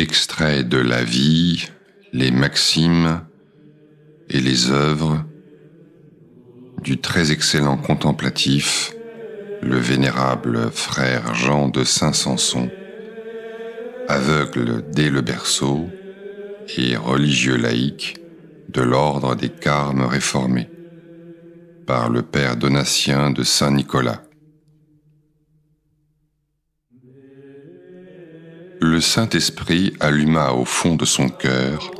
Extrait de la vie, les maximes et les œuvres du très excellent contemplatif, le vénérable frère Jean de Saint-Samson, aveugle dès le berceau et religieux laïque de l'ordre des Carmes réformés, par le père Donatien de Saint-Nicolas. Le Saint-Esprit alluma au fond de son cœur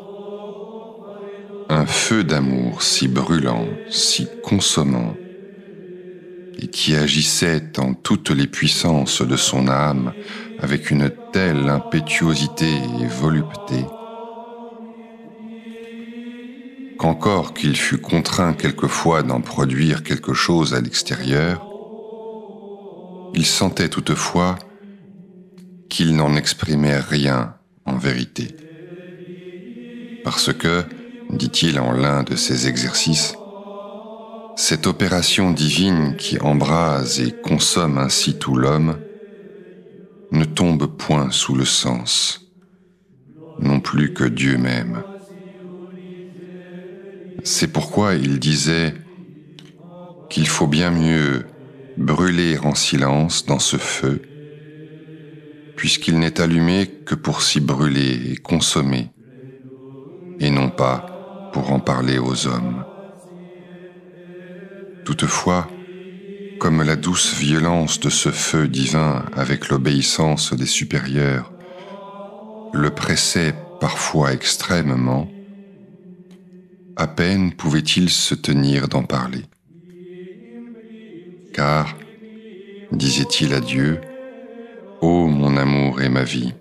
un feu d'amour si brûlant, si consommant, et qui agissait en toutes les puissances de son âme avec une telle impétuosité et volupté, qu'encore qu'il fût contraint quelquefois d'en produire quelque chose à l'extérieur, il sentait toutefois qu'il n'en exprimait rien en vérité. Parce que, dit-il en l'un de ses exercices, cette opération divine qui embrase et consomme ainsi tout l'homme ne tombe point sous le sens, non plus que Dieu même. C'est pourquoi il disait qu'il faut bien mieux brûler en silence dans ce feu, puisqu'il n'est allumé que pour s'y brûler et consommer, et non pas pour en parler aux hommes. Toutefois, comme la douce violence de ce feu divin avec l'obéissance des supérieurs le pressait parfois extrêmement, à peine pouvait-il se tenir d'en parler. Car, disait-il à Dieu, « Ô mon amour et ma vie,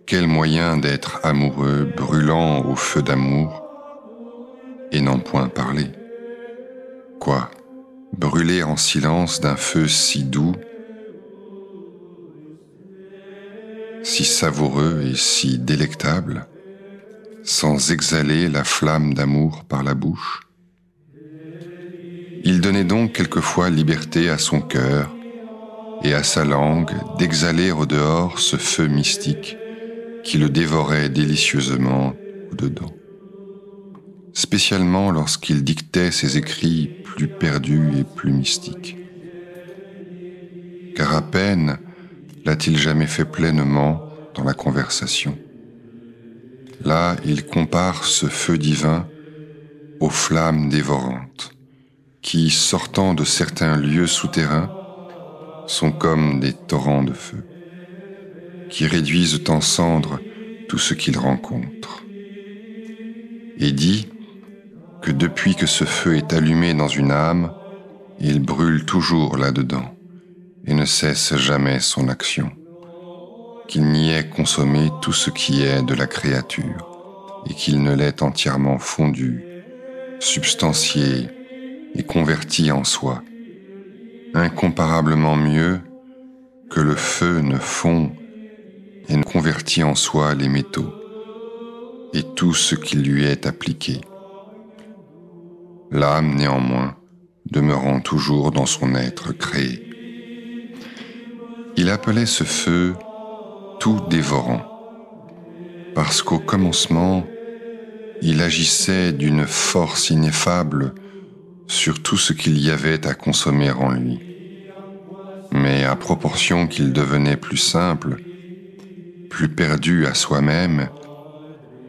quel moyen d'être amoureux, brûlant au feu d'amour, et n'en point parler. Quoi, brûler en silence d'un feu si doux, si savoureux et si délectable, sans exhaler la flamme d'amour par la bouche. Il donnait donc quelquefois liberté à son cœur et à sa langue d'exhaler au dehors ce feu mystique qui le dévorait délicieusement au-dedans, spécialement lorsqu'il dictait ses écrits plus perdus et plus mystiques. Car à peine l'a-t-il jamais fait pleinement dans la conversation. Là, il compare ce feu divin aux flammes dévorantes, qui, sortant de certains lieux souterrains, sont comme des torrents de feu, qui réduisent en cendres tout ce qu'ils rencontrent. Et dit que depuis que ce feu est allumé dans une âme, il brûle toujours là-dedans et ne cesse jamais son action, qu'il n'y ait consommé tout ce qui est de la créature et qu'il ne l'ait entièrement fondu, substantié et converti en soi, incomparablement mieux que le feu ne fond et ne convertit en soi les métaux et tout ce qui lui est appliqué. L'âme, néanmoins, demeurant toujours dans son être créé. Il appelait ce feu tout dévorant, parce qu'au commencement, il agissait d'une force ineffable sur tout ce qu'il y avait à consommer en lui. Mais à proportion qu'il devenait plus simple, plus perdu à soi-même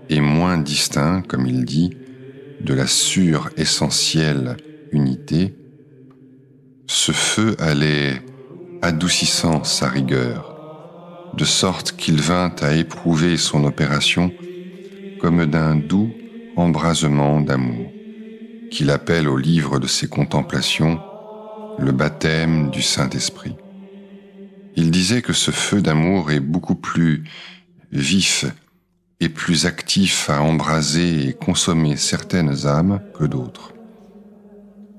et moins distinct, comme il dit, de la suressentielle unité, ce feu allait adoucissant sa rigueur, de sorte qu'il vint à éprouver son opération comme d'un doux embrasement d'amour, qu'il appelle au livre de ses contemplations le baptême du Saint-Esprit. Il disait que ce feu d'amour est beaucoup plus vif et plus actif à embraser et consommer certaines âmes que d'autres,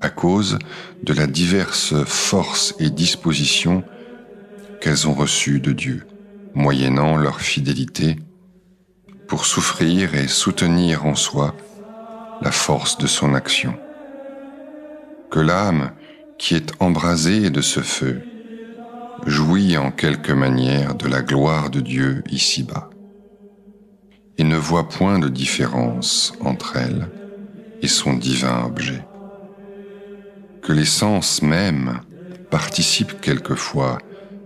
à cause de la diverse force et disposition qu'elles ont reçues de Dieu, moyennant leur fidélité, pour souffrir et soutenir en soi la force de son action. Que l'âme, qui est embrasée de ce feu, jouit en quelque manière de la gloire de Dieu ici-bas. et ne voit point de différence entre elle et son divin objet. Que les sens mêmes participent quelquefois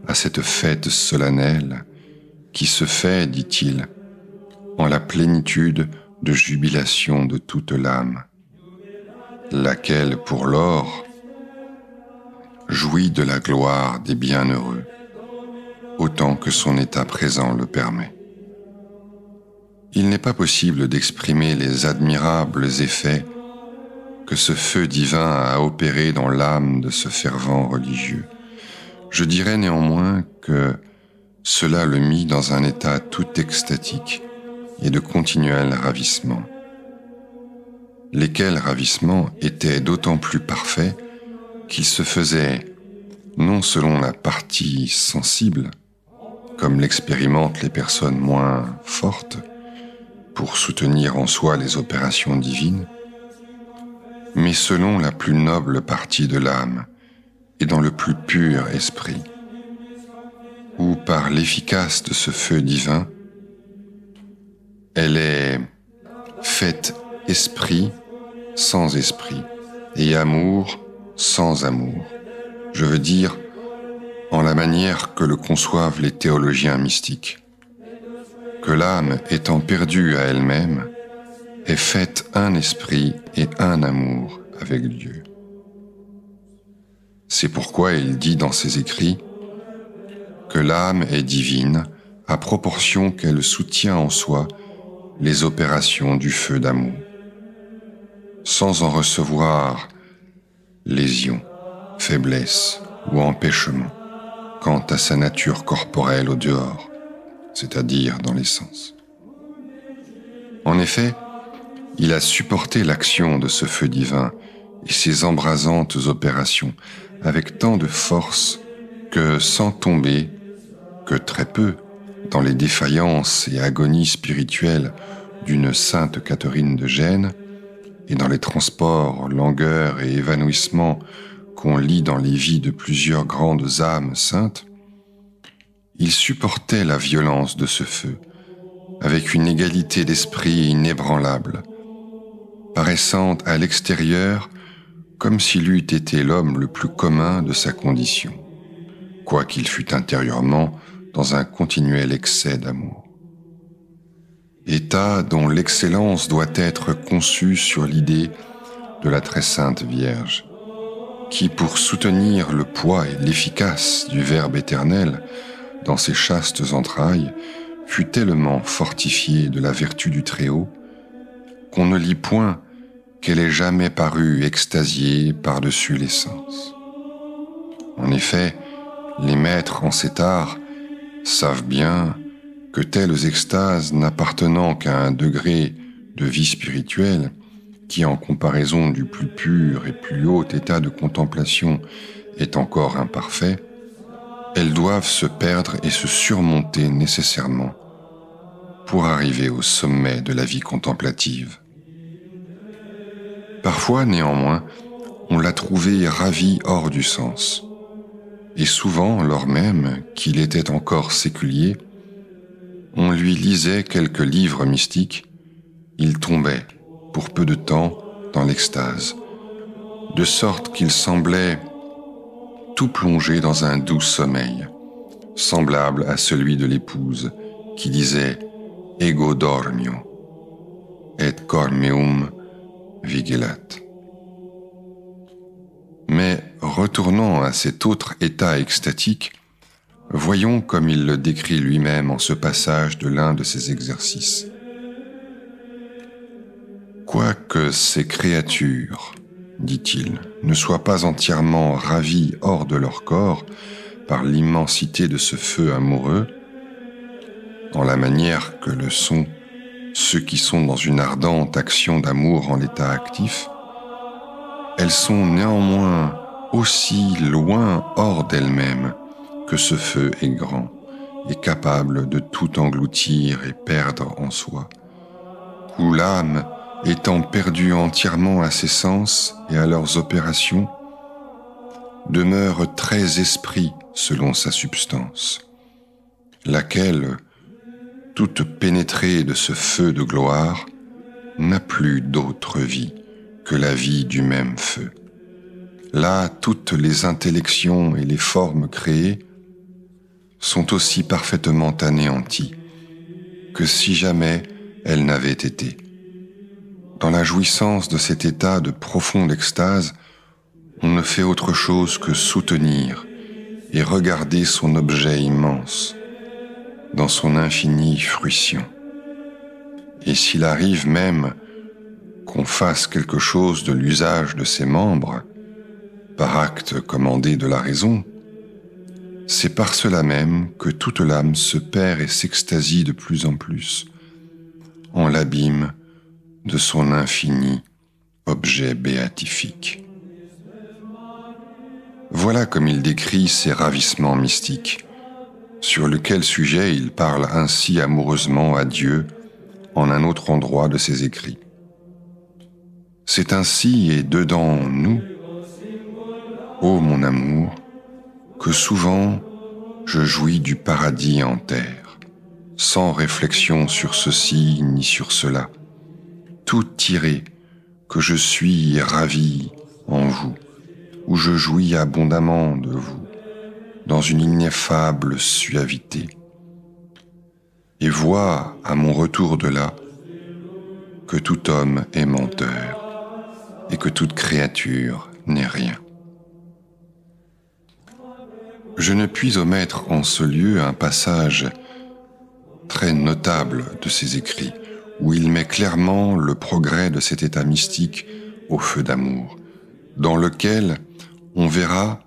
à cette fête solennelle qui se fait, dit-il, en la plénitude de jubilation de toute l'âme, laquelle, pour lors, jouit de la gloire des bienheureux, autant que son état présent le permet. Il n'est pas possible d'exprimer les admirables effets que ce feu divin a opéré dans l'âme de ce fervent religieux. Je dirais néanmoins que cela le mit dans un état tout extatique et de continuel ravissement, lesquels ravissements étaient d'autant plus parfaits qu'ils se faisaient non selon la partie sensible, comme l'expérimentent les personnes moins fortes, pour soutenir en soi les opérations divines, mais selon la plus noble partie de l'âme et dans le plus pur esprit, où par l'efficace de ce feu divin, elle est faite esprit sans esprit et amour sans amour. Je veux dire, en la manière que le conçoivent les théologiens mystiques, que l'âme étant perdue à elle-même, est faite un esprit et un amour avec Dieu. C'est pourquoi il dit dans ses écrits que l'âme est divine à proportion qu'elle soutient en soi les opérations du feu d'amour, sans en recevoir lésion, faiblesse ou empêchement quant à sa nature corporelle au dehors, c'est-à-dire dans les sens. En effet, il a supporté l'action de ce feu divin et ses embrasantes opérations avec tant de force que, sans tomber, que très peu, dans les défaillances et agonies spirituelles d'une sainte Catherine de Gênes, et dans les transports, langueurs et évanouissements qu'on lit dans les vies de plusieurs grandes âmes saintes, il supportait la violence de ce feu, avec une égalité d'esprit inébranlable, paraissant à l'extérieur comme s'il eût été l'homme le plus commun de sa condition, quoiqu'il fût intérieurement dans un continuel excès d'amour. État dont l'excellence doit être conçue sur l'idée de la très sainte Vierge, qui, pour soutenir le poids et l'efficace du Verbe éternel dans ses chastes entrailles, fut tellement fortifiée de la vertu du Très-Haut qu'on ne lit point qu'elle ait jamais paru extasiée par-dessus les sens. En effet, les maîtres en cet art savent bien que telles extases n'appartenant qu'à un degré de vie spirituelle, qui en comparaison du plus pur et plus haut état de contemplation est encore imparfait, elles doivent se perdre et se surmonter nécessairement pour arriver au sommet de la vie contemplative. Parfois, néanmoins, on l'a trouvé ravi hors du sens, et souvent, lors même qu'il était encore séculier, on lui lisait quelques livres mystiques, il tombait, pour peu de temps, dans l'extase, de sorte qu'il semblait tout plongé dans un doux sommeil, semblable à celui de l'épouse qui disait « Ego dormio, et cor meum vigilat ». Mais retournant à cet autre état extatique, voyons comme il le décrit lui-même en ce passage de l'un de ses exercices. Quoique ces créatures, dit-il, ne soient pas entièrement ravies hors de leur corps par l'immensité de ce feu amoureux, en la manière que le sont ceux qui sont dans une ardente action d'amour en l'état actif, elles sont néanmoins aussi loin hors d'elles-mêmes que ce feu est grand et capable de tout engloutir et perdre en soi, où l'âme, étant perdue entièrement à ses sens et à leurs opérations, demeure très esprit selon sa substance, laquelle, toute pénétrée de ce feu de gloire, n'a plus d'autre vie que la vie du même feu. Là, toutes les intellections et les formes créées sont aussi parfaitement anéanties que si jamais elles n'avaient été. Dans la jouissance de cet état de profonde extase, on ne fait autre chose que soutenir et regarder son objet immense dans son infinie fruition. Et s'il arrive même qu'on fasse quelque chose de l'usage de ses membres, par acte commandé de la raison, c'est par cela même que toute l'âme se perd et s'extasie de plus en plus en l'abîme de son infini objet béatifique. Voilà comme il décrit ces ravissements mystiques, sur lequel sujet il parle ainsi amoureusement à Dieu en un autre endroit de ses écrits. C'est ainsi et dedans nous, ô mon amour, que souvent je jouis du paradis en terre, sans réflexion sur ceci ni sur cela, tout tiré que je suis ravi en vous, où je jouis abondamment de vous, dans une ineffable suavité, et vois à mon retour de là que tout homme est menteur et que toute créature n'est rien. Je ne puis omettre en ce lieu un passage très notable de ses écrits, où il met clairement le progrès de cet état mystique au feu d'amour, dans lequel on verra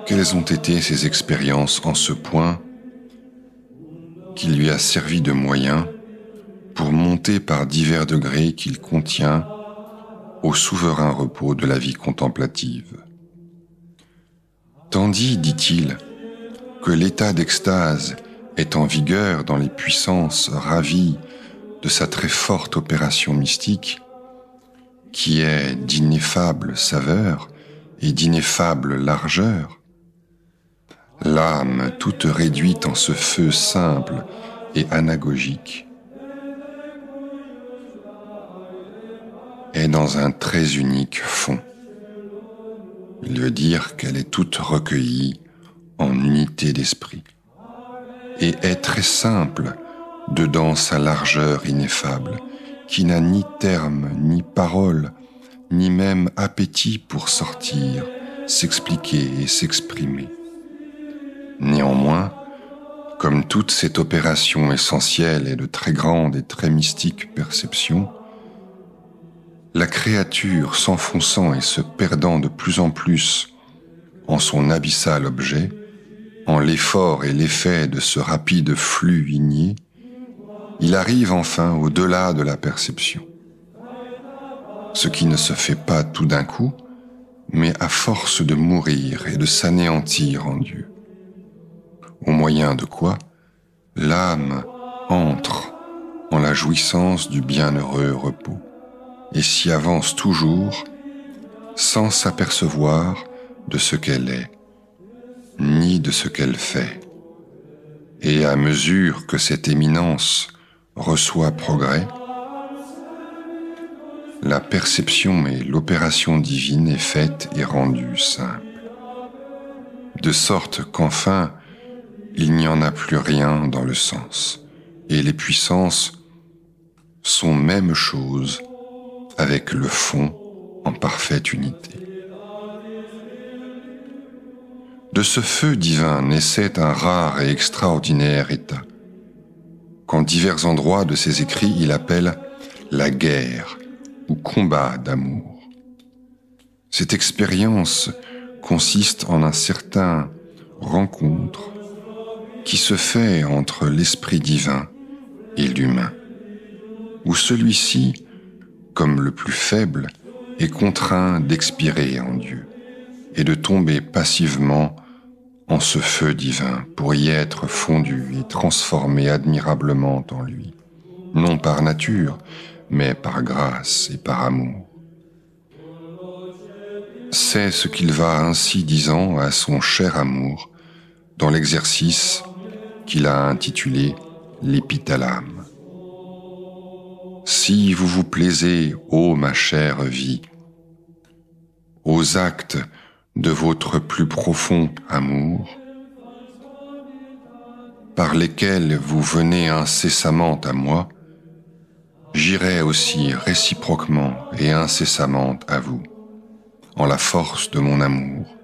quelles ont été ses expériences en ce point qui lui a servi de moyen pour monter par divers degrés qu'il contient au souverain repos de la vie contemplative. Tandis, dit-il, que l'état d'extase est en vigueur dans les puissances ravies de sa très forte opération mystique, qui est d'ineffable saveur et d'ineffable largeur, l'âme toute réduite en ce feu simple et anagogique est dans un très unique fond. Il veut dire qu'elle est toute recueillie en unité d'esprit et est très simple dedans sa largeur ineffable, qui n'a ni terme, ni parole, ni même appétit pour sortir, s'expliquer et s'exprimer. Néanmoins, comme toute cette opération essentielle est de très grande et très mystique perception, la créature s'enfonçant et se perdant de plus en plus en son abyssal objet, en l'effort et l'effet de ce rapide flux igné, il arrive enfin au-delà de la perception. Ce qui ne se fait pas tout d'un coup, mais à force de mourir et de s'anéantir en Dieu. Au moyen de quoi, l'âme entre en la jouissance du bienheureux repos et s'y avance toujours sans s'apercevoir de ce qu'elle est, ni de ce qu'elle fait. Et à mesure que cette éminence reçoit progrès, la perception et l'opération divine est faite et rendue simple, de sorte qu'enfin il n'y en a plus rien dans le sens, et les puissances sont même chose avec le fond en parfaite unité. De ce feu divin naissait un rare et extraordinaire état, qu'en divers endroits de ses écrits il appelle la guerre ou combat d'amour. Cette expérience consiste en un certain rencontre qui se fait entre l'esprit divin et l'humain, où celui-ci, comme le plus faible, est contraint d'expirer en Dieu et de tomber passivement en ce feu divin pour y être fondu et transformé admirablement en lui, non par nature, mais par grâce et par amour. C'est ce qu'il va ainsi disant à son cher amour dans l'exercice qu'il a intitulé l'épithalame. Si vous vous plaisez, ô ma chère vie, aux actes de votre plus profond amour, par lesquels vous venez incessamment à moi, j'irai aussi réciproquement et incessamment à vous, en la force de mon amour,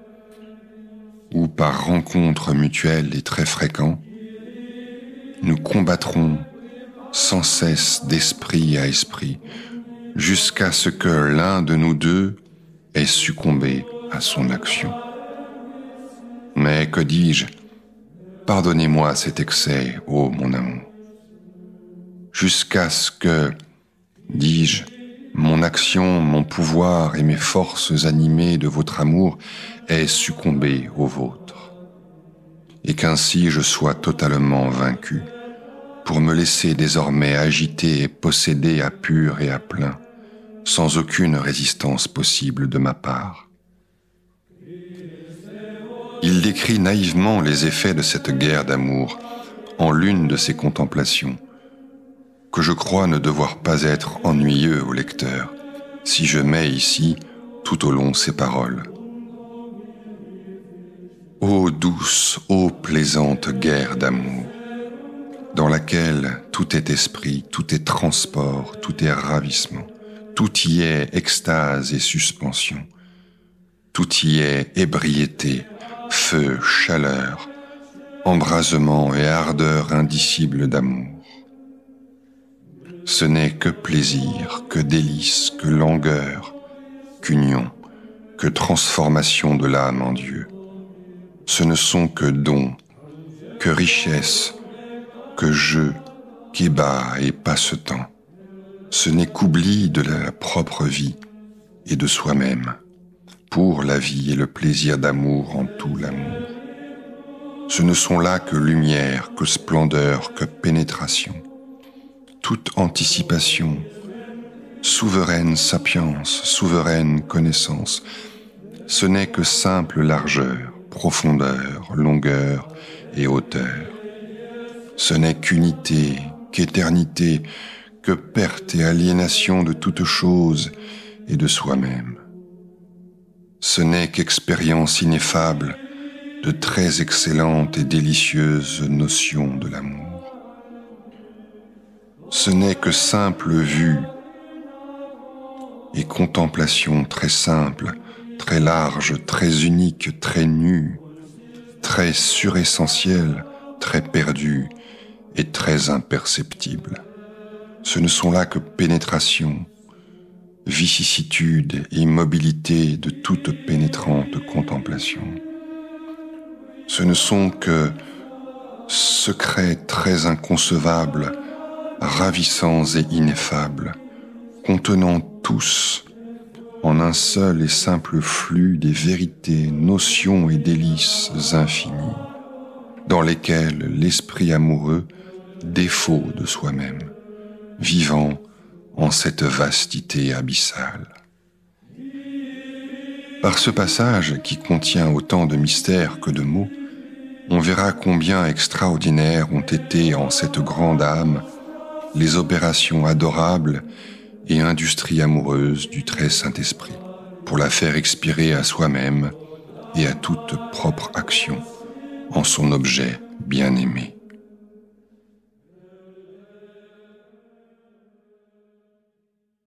ou par rencontre mutuelle et très fréquente, nous combattrons sans cesse d'esprit à esprit, jusqu'à ce que l'un de nous deux ait succombé à son action. Mais que dis-je? Pardonnez-moi cet excès, ô mon amour. Jusqu'à ce que, dis-je, mon action, mon pouvoir et mes forces animées de votre amour aient succombé au vôtre, et qu'ainsi je sois totalement vaincu, pour me laisser désormais agiter et posséder à pur et à plein, sans aucune résistance possible de ma part. Il décrit naïvement les effets de cette guerre d'amour en l'une de ses contemplations, que je crois ne devoir pas être ennuyeux au lecteur, si je mets ici tout au long ces paroles. Ô douce, ô plaisante guerre d'amour, dans laquelle tout est esprit, tout est transport, tout est ravissement, tout y est extase et suspension, tout y est ébriété, feu, chaleur, embrasement et ardeur indicible d'amour. Ce n'est que plaisir, que délice, que langueur, qu'union, que transformation de l'âme en Dieu. Ce ne sont que dons, que richesse, que jeu, qu'ébat et passe-temps. Ce n'est qu'oubli de la propre vie et de soi-même, pour la vie et le plaisir d'amour en tout l'amour. Ce ne sont là que lumière, que splendeur, que pénétration, toute anticipation, souveraine sapience, souveraine connaissance. Ce n'est que simple largeur, profondeur, longueur et hauteur. Ce n'est qu'unité, qu'éternité, que perte et aliénation de toute chose et de soi-même. Ce n'est qu'expérience ineffable de très excellentes et délicieuses notions de l'amour. Ce n'est que simple vue et contemplation très simple, très large, très unique, très nue, très suressentielle, très perdue et très imperceptible. Ce ne sont là que pénétration, vicissitude et immobilité de toute pénétrante contemplation. Ce ne sont que secrets très inconcevables, ravissants et ineffables, contenant tous, en un seul et simple flux, des vérités, notions et délices infinies, dans lesquelles l'esprit amoureux défaut de soi-même, vivant en cette vastité abyssale. Par ce passage, qui contient autant de mystères que de mots, on verra combien extraordinaires ont été en cette grande âme les opérations adorables et industries amoureuses du très Saint-Esprit, pour la faire expirer à soi-même et à toute propre action en son objet bien-aimé.